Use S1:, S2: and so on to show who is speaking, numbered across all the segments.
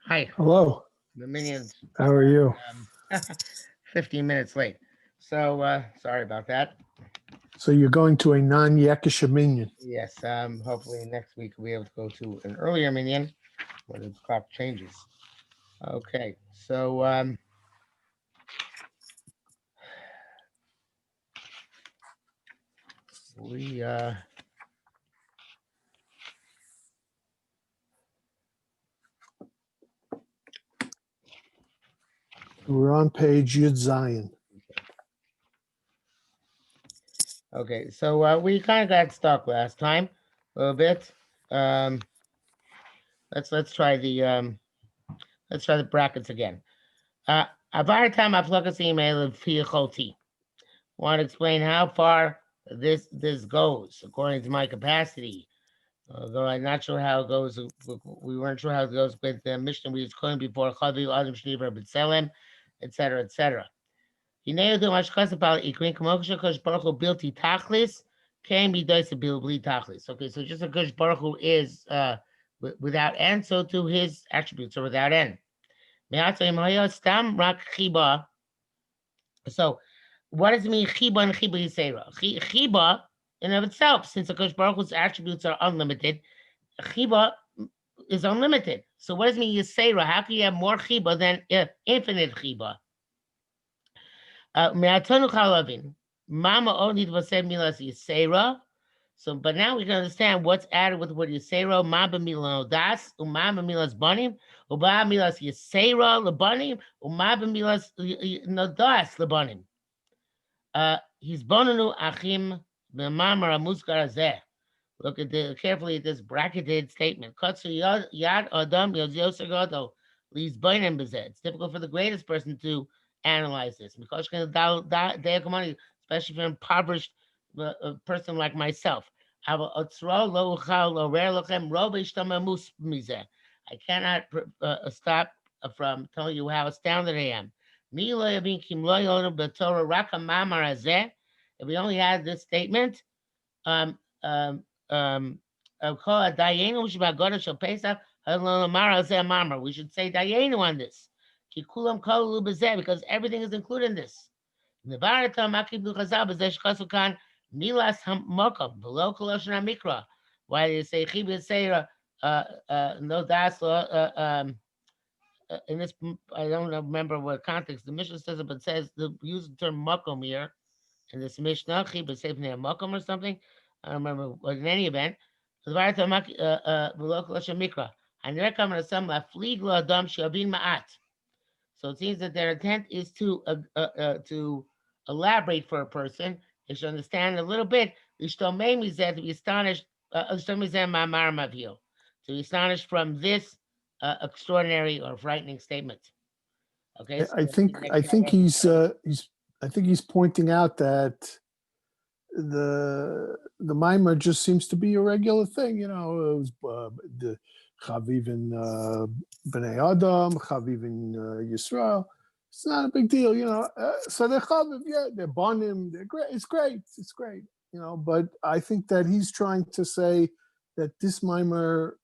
S1: Hi,
S2: Hello,
S1: the minions.
S2: how are you?
S1: Um, 15 minutes late. So sorry about that.
S2: So you're going to a non-Yakisha minion.
S1: Yes, hopefully next week we'll be able to go to an earlier minion when the clock changes. Okay, so we
S2: We're on page Yud Zion.
S1: okay, so we kind of got stuck last time a little bit. Um, let's try the brackets again. Uh, Avar time aflokas email of Fiacholti. Want to explain how far this goes according to my capacity. Although I'm not sure how it goes, we weren't sure how it goes with the Mishnah we was calling before Chavi Adam Shniver B'Tselem, etc., etc. Hinei do mashkas about ikrin kamoksha kosh baruch hu bilti tachlis can be dois bili tachlis. Okay, so just a kosh baruch hu is without end, so to his attributes are without end. Me'atzay maya stam rak chiba. So, what does it mean chiba and chiba yisera? Chiba in of itself, since the kosh baruch hu's attributes are unlimited, chiba is unlimited. So what does it mean Yisera? How can you have more chiba than infinite chiba? Me'atonu chalavin. Mama only said milas Yisera. So, but now we can understand what's added with the word Yisera. Maba milas das, umama milas banim, uba milas Yisera lebanim, umaba milas nodas lebanim. He's bonanu achim b'mamar amuskar azeh. Look at carefully at this bracketed statement. Yad Adam Yosiosagoto leaves Bainim Bezet. It's difficult for the greatest person to analyze this. Especially for an impoverished person like myself. I cannot stop from telling you how astounded I am. If we only had this statement, um, um, Dayenu Shabagoda Shal Pesach, we should say Dayenu on this. Kikulam Kolu Bezeh, because everything is included in this. Nevarata Makibu Chazal Bezeh Shkasukan Milas Hamokam, below Koloshana Mikra. Why do you say Chibi Seira, no das, in this, I don't remember what context the Mishnah says it, but it says the use the term Mokom here in this Mishnah, Chiba Seif Nea Mokom or something. I don't remember, but in any event, Mikra. And they're coming to some Fligla Adam Shabin Ma'at. So it seems that their intent is to elaborate for a person. They should understand a little bit. To be astonished, to be astonished from this extraordinary or frightening statement. Okay, so
S2: I
S1: let's see
S2: think
S1: the
S2: I
S1: next
S2: think
S1: paragraph.
S2: he's pointing out that the mimer just seems to be a regular thing. You know, it was, the Chavivin Bnei Adam, Chavivin Yisrael. It's not a big deal, you know. So they're Chaviv, yeah, they're Bonim, they're great. It's great, you know. But I think that he's trying to say that this mimer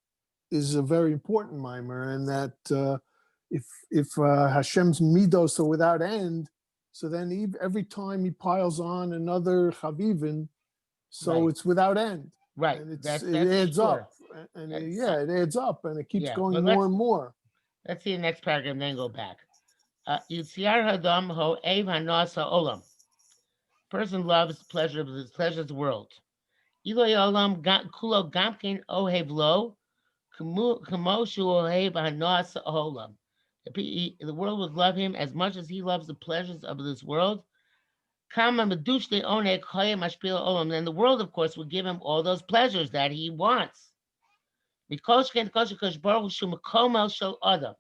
S2: is a very important mimer, and that if Hashem's midos are without end, so then every time he piles on another chavivin, so
S1: Right,
S2: it's without end,
S1: right.
S2: and it
S1: That's for
S2: adds
S1: sure.
S2: up, and
S1: That's
S2: yeah, it adds up, and it keeps
S1: yeah. But
S2: going more and more.
S1: let's see the next paragraph and then go back. Yitzhar Hadam Ho Ev Hanas Olam. Person loves pleasure of this pleasure's world. Iloy Olam Kulo Gamkin Ohev Lo Kamoshu Ohev Hanas Olam. The world would love him as much as he loves the pleasures of this world. Kama Medushli Onek Hoya Mashpil Olam. Then the world, of course, would give him all those pleasures that he wants. Mikoshken Koshikosh Baruch Shumakomel Shel Adam.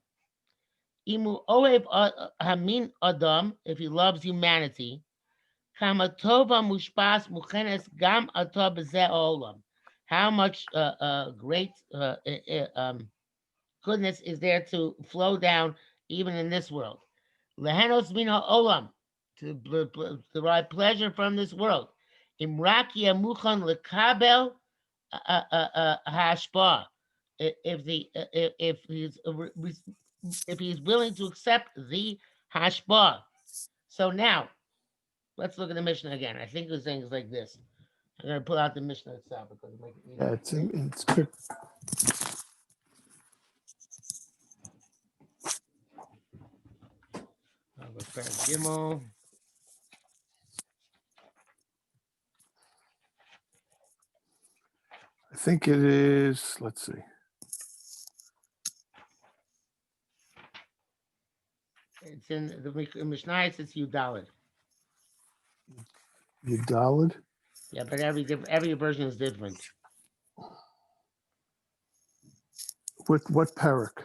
S1: Imu Ohev Hamin Adam, if he loves humanity. Kama Tova Mushpas Muchenes Gam Atah B'Zeh Olam. How much great goodness is there to flow down even in this world. Lehenos min ha'olam, to derive pleasure from this world. Imraki amuchan lekabel hashpa. If he's if he's willing to accept the hashbah. So now let's look at the Mishnah again. I think it was things like this. I'm going to pull out the Mishnah itself because it makes it
S2: Yeah,
S1: easier for me.
S2: it's quick.
S1: I'll go Perek Gimel.
S2: I think it is. Let's see.
S1: It's in the Mishnah. It's Yudalid.
S2: Yudalid.
S1: Yeah, but every version is different.
S2: What parak?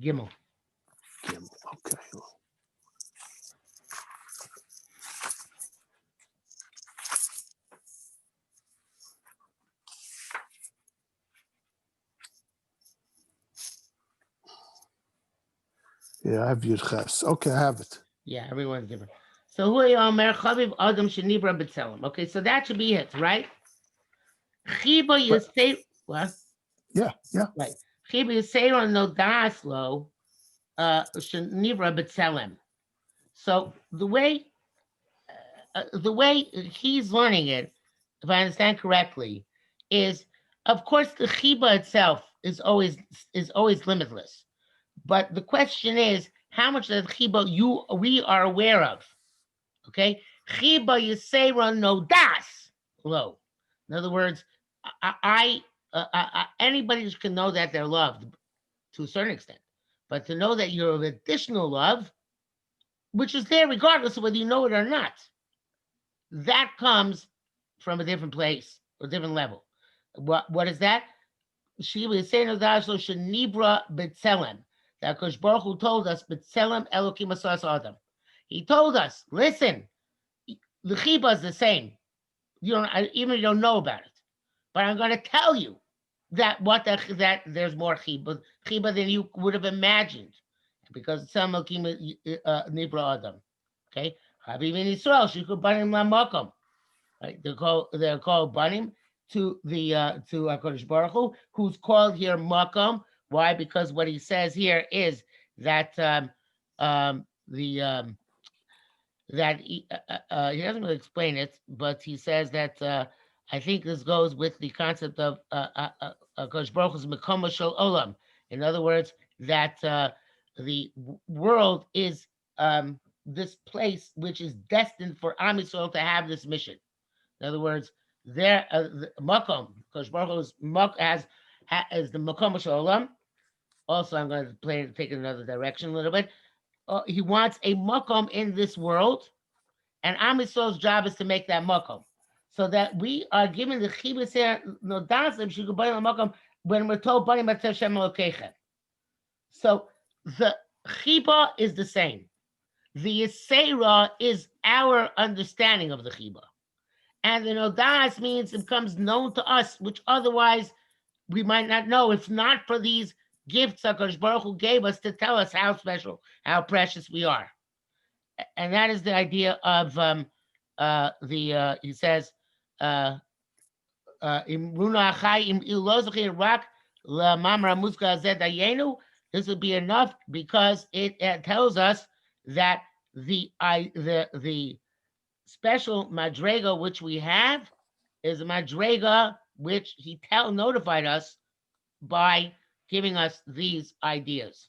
S1: Gimel.
S2: Gimel. Okay. Yeah, I have Yudches. Okay, I have it.
S1: Yeah, everyone's different. So Hui Omer Chaviv Adam Shenibra B'Tselem. Okay, so that should be it, right? Chiba
S2: But
S1: Yisei what?
S2: yeah,
S1: Right. Chiba Yisei no Daslo Shenibra B'Tselem. So the way he's learning it, if I understand correctly, is of course the chiba itself is always limitless. But the question is how much of the chiba we are aware of. Okay, chiba yisera no das lo. In other words, anybody can know that they're loved to a certain extent, but to know that you're of additional love, which is there regardless of whether you know it or not, that comes from a different place or a different level. What is that? Shiva is saying that so Shenibra B'Tselem. That Kosh Baruch Hu told us B'Tselem Elokim Asas Adam. He told us, listen, the Chiba is the same. You don't even you don't know about it, but I'm going to tell you that there's more Chiba than you would have imagined, because it's some Elokim Nibra Adam. Okay, Habib in Israel, Shikul Banim Lamakom. Right? They're called banim to Hakadosh Baruch Hu, who's called here Makam. Why? Because what he says here is that the that he doesn't really explain it, but he says that I think this goes with the concept of Hakadosh Baruch Hu's Mekoma Shel Olam. In other words, that the world is this place which is destined for Am Yisrael to have this mission. In other words, there makom, because Baruch has the makom shalom. Also, I'm going to take it another direction a little bit. He wants a makom in this world, and Am Yisrael's job is to make that makom, so that we are given the chibus here no dasim shigubayim makom when we're told bani matzev shem elokechem. So the chiba is the same. The yisera is our understanding of the chiba. And the nodas means it becomes known to us, which otherwise we might not know if not for these gifts HaKadosh Baruch Hu gave us to tell us how special, how precious we are. And that is the idea of he says, Im Runa Achai Im Ilozachir Rak La Mamra Muska Zedayenu. This would be enough because it tells us that the special madrega which we have is a madrega which he notified us by giving us these ideas.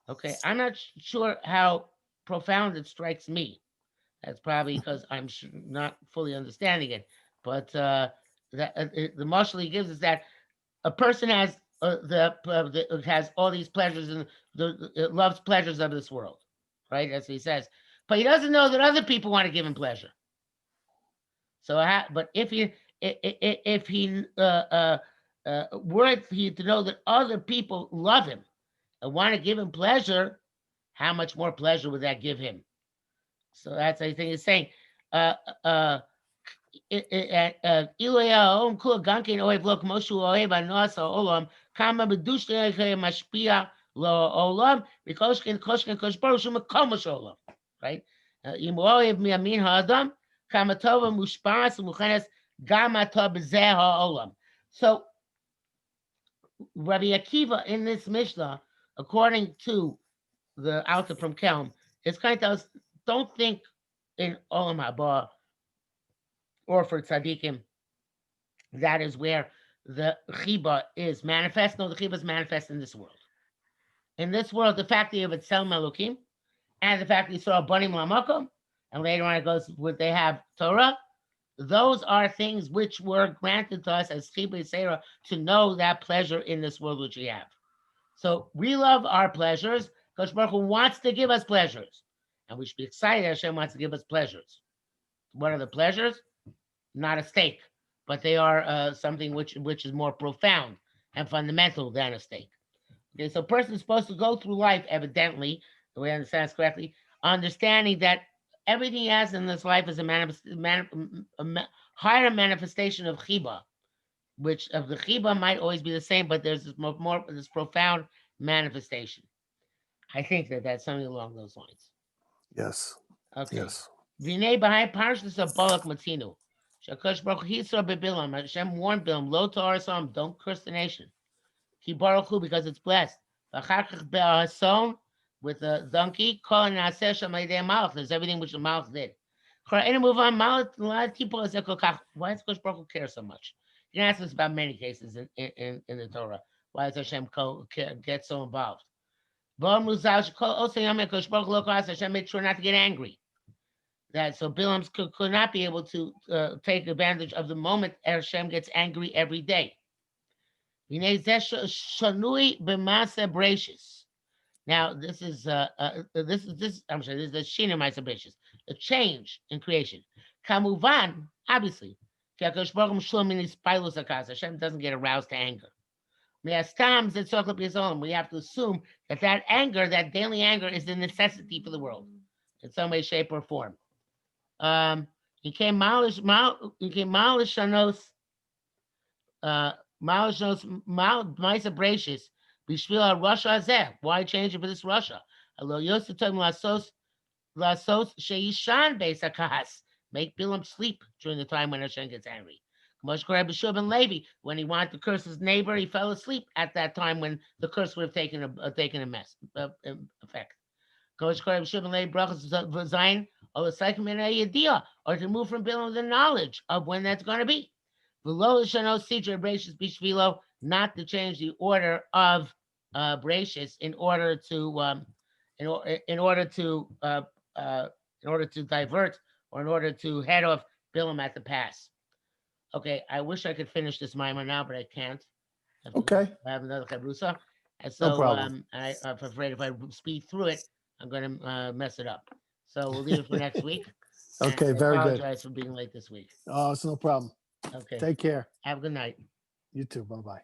S1: Okay, I'm not sure how profound it strikes me. That's probably because I'm not fully understanding it. But the marshal he gives is that a person has all these pleasures and loves pleasures of this world, right? That's what he says. But he doesn't know that other people want to give him pleasure. So, but if he were he to know that other people love him and want to give him pleasure, how much more pleasure would that give him? So that's I think he's saying. Uh, uh, Ilaya kula gankin ohev lo k'moshu ohev anos ha'olam kama b'dushne mashpia lo olam v'koshkin koshkin kosh baruch hu mekom olam. Right? Im ohev miyamin ha'adam kama tova mushpas u'muchenes gam atov b'zeh ha'olam. So Rabbi Akiva in this Mishnah, according to the Alter from Kelm, it's kind of tells us, don't think in Olam Haba or for tzaddikim that is where the chiba is manifest. No, the chiba is manifest in this world. In this world, the fact that you have a tzel melukim and the fact that you saw a bunny lamakom, and later on it goes with they have Torah. Those are things which were granted to us as chiba Sarah to know that pleasure in this world which we have. So we love our pleasures. Kosh Baruch Hu wants to give us pleasures, and we should be excited that Hashem wants to give us pleasures. What are the pleasures? Not a steak, but they are something which is more profound and fundamental than a steak. Okay, so a person is supposed to go through life, evidently, the way I understand this correctly, understanding that everything he has in this life is higher manifestation of chiba, which of the chiba might always be the same, but there's this profound manifestation. I think that that's something along those lines.
S2: Yes.
S1: Okay.
S2: Yes.
S1: Vinay behind parshas of Balak Matinu. Shakash Baruch Hisra bebilam. Hashem warned Bilam, lo ta'arsam, don't curse the nation. Ki Baruch Hu, because it's blessed. V'achar be'ason, with a donkey, kol na'aseh shamayidei malach. There's everything which the malach did. Any move on, malach, a lot of people say, why does Kosh Baruch Hu care so much? You can ask us about many cases in the Torah. Why does Hashem get so involved? Hashem made sure not to get angry. That so Bilam could not be able to take advantage of the moment Hashem gets angry every day. Now this is I'm sorry, this is the Shina Ma'aser Bereshis, a change in creation. Kamuvan, obviously, Hashem doesn't get aroused to anger. We have to assume that that anger, that daily anger, is the necessity for the world in some way, shape, or form. He came Malish Shanos Malish Maisa Bracious Bishvila Russia Azeh. Why change it for this Russia? Alo Yosef told me Lasos Sheishan Besakas. Make Bilam sleep during the time when Hashem gets angry. Moshe B'Shua ben Levi, when he wanted to curse his neighbor, he fell asleep at that time when the curse would have taken a effect. Or to move from Bilam the knowledge of when that's going to be. Not to change the order of Bereshis in order to in order to in order to divert or in order to head off Bilam at the pass. Okay, I wish I could finish this mimer now, but I can't.
S2: Okay.
S1: I have another chabrusa, and
S2: No
S1: so
S2: problem.
S1: I'm afraid if I speed through it, I'm going to mess it up. So we'll leave it for next week. And
S2: Okay.
S1: I
S2: Very good.
S1: apologize for being late this week.
S2: Oh, it's no problem.
S1: Okay.
S2: Take care.
S1: Have a good night.
S2: You too. Bye bye.